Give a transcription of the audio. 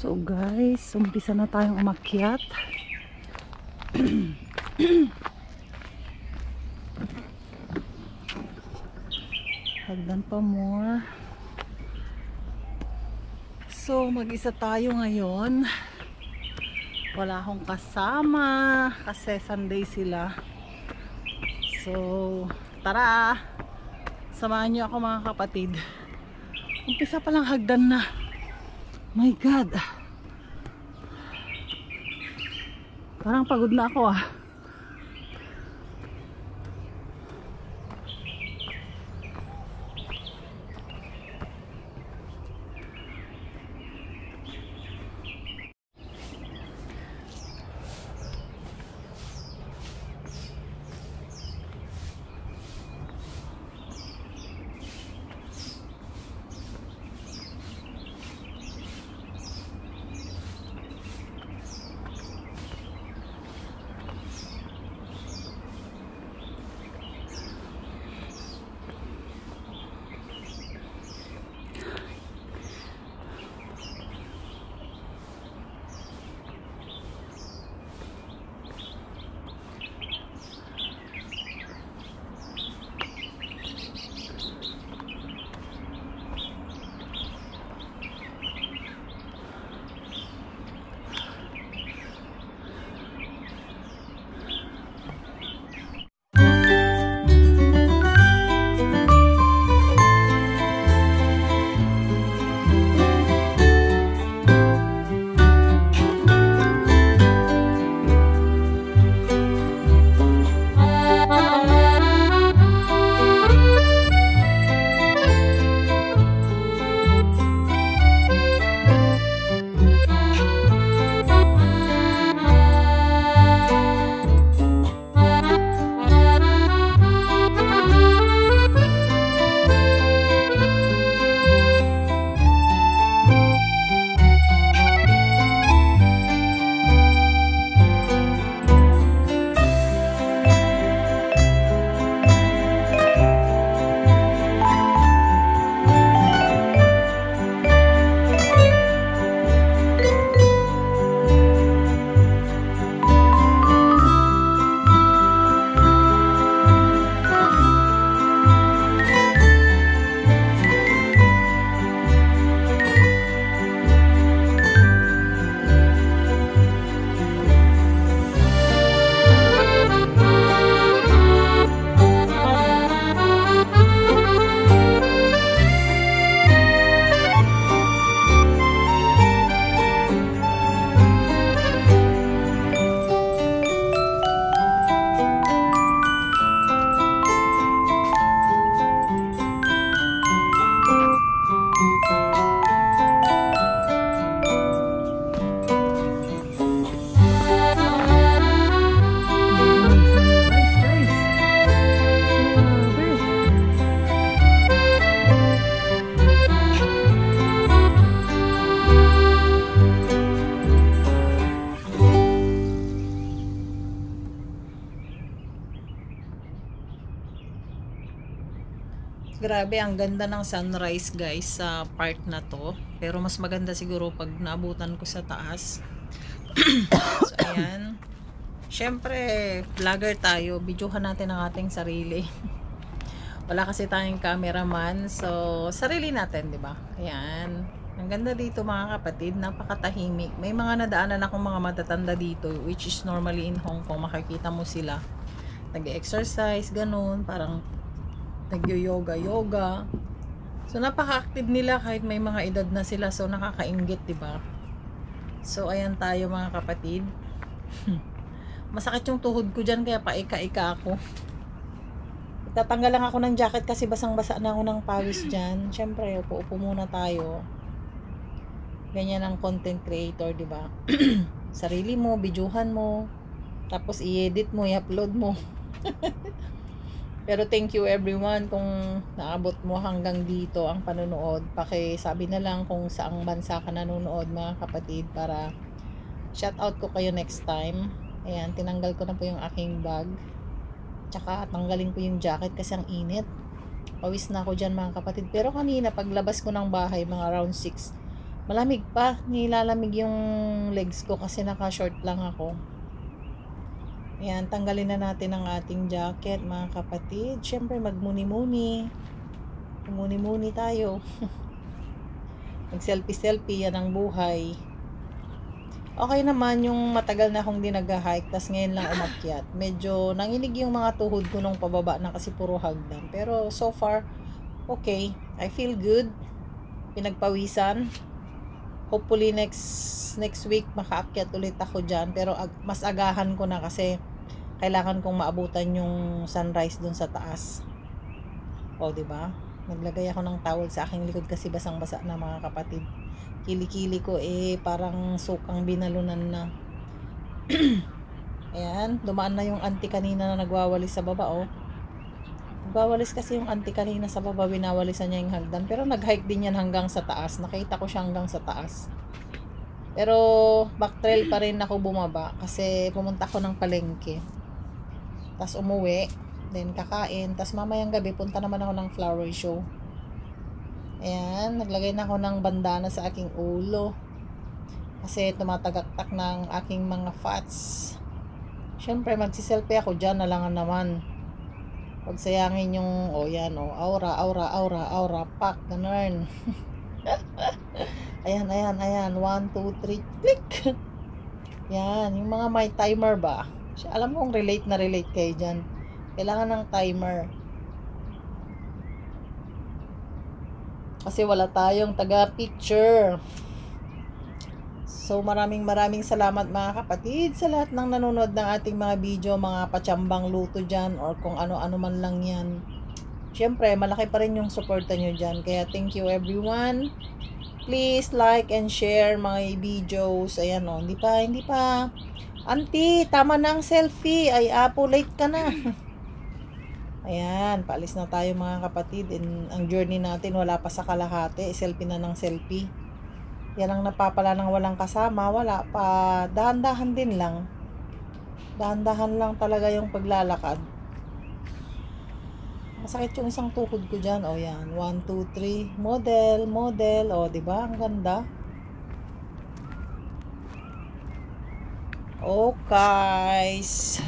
So guys, umpisa na tayong umakyat. Hagdan pa more. So mag-isa tayo ngayon. Wala akong kasama kasi Sunday sila. So tara, samahan niyo ako mga kapatid. Umpisa pa lang hagdan na. My God, parang pagod na ako ah. Grabe, ang ganda ng sunrise guys sa part na to. Pero mas maganda siguro pag naabutan ko sa taas. So ayan. Syempre, vlogger tayo. Videohan natin ang ating sarili. Wala kasi tayong cameraman. So, sarili natin, di ba? Ayan. Ang ganda dito mga kapatid. Napakatahimik. May mga nadaanan akong mga matatanda dito. Which is normally in Hong Kong. Makikita mo sila. Nag-exercise, ganun. Parang nag-yoga. So napaka-active nila kahit may mga edad na sila. So nakakainggit, 'di ba? So ayan tayo mga kapatid. Masakit yung tuhod ko diyan kaya paika-ika ako. Tatanggal lang ako ng jacket kasi basang-basa na ako ng pawis diyan. Syempre, upo-upo muna tayo. Ganyan ang content creator, 'di ba? Sarili mo, videohan mo, tapos i-edit mo, i-upload mo. Pero thank you everyone kung naabot mo hanggang dito ang panonood. Pakisabi na lang kung saang bansa ka nanonood mga kapatid para shout out ko kayo next time. Ayan, tinanggal ko na po yung aking bag. Tsaka tanggalin ko yung jacket kasi ang init. Pawis na ako dyan mga kapatid. Pero kanina paglabas ko ng bahay mga around 6, Malamig pa. Nilalamig yung legs ko kasi naka-short lang ako. Ayan, tanggalin na natin ang ating jacket, mga kapatid. Siyempre, magmuni-muni. Magmuni-muni tayo. Mag-selfie-selfie, yan ang buhay. Okay naman yung matagal na akong di nag-hike, tas ngayon lang umakyat. Medyo nanginig yung mga tuhod ko nung pababa na kasi puro hagdan. Pero so far, okay. I feel good. Pinagpawisan. Hopefully next week makaakyat ulit ako dyan. Pero mas agahan ko na kasi kailangan kong maabutan yung sunrise dun sa taas. O, diba? Naglagay ako ng towel sa aking likod kasi basang-basa na, mga kapatid. Kili-kili ko parang sukang binalunan na. Ayan, dumaan na yung auntie kanina na nagwawalis sa baba, oh. Nagwawalis kasi yung auntie kanina sa baba, binawalisan niya yung hagdan. Pero nag-hike din yan hanggang sa taas. Nakita ko siya hanggang sa taas. Pero back trail pa rin ako bumaba kasi pumunta ako ng palengke. Tapos umuwi, then kakain. Tapos mamayang gabi, punta naman ako ng flower show. Ayan, naglagay na ako ng bandana sa aking ulo. Kasi tumatagaktak ng aking mga fats. Siyempre, magsiselfie ako dyan na lang naman. Huwag sayangin yung, yan, aura, pak, ganun. Ayan, 1, 2, 3, click. Yan, yung mga may timer ba? Alam mo kung relate na relate kayo dyan. Kailangan ng timer. Kasi wala tayong taga-picture. So maraming salamat, mga kapatid, sa lahat ng nanonood ng ating mga video, mga patsambang luto dyan, or kung ano-ano man lang yan. Siyempre, malaki pa rin yung suporta nyo dyan. Kaya thank you everyone. Please like and share my videos. Ayan, hindi pa. Auntie, tama na ang selfie. Ay, apo, late ka na. Ayan, paalis na tayo, mga kapatid. And ang journey natin wala pa sa kalahati. Selfie na ng selfie. Yan ang napapala ng walang kasama. Wala pa. Dahan-dahan din lang. Dahan-dahan lang talaga yung paglalakad. Masakit yung isang tuhod ko dyan. Yan. 1, 2, 3. Model. Diba? Ang ganda. Okay, guys.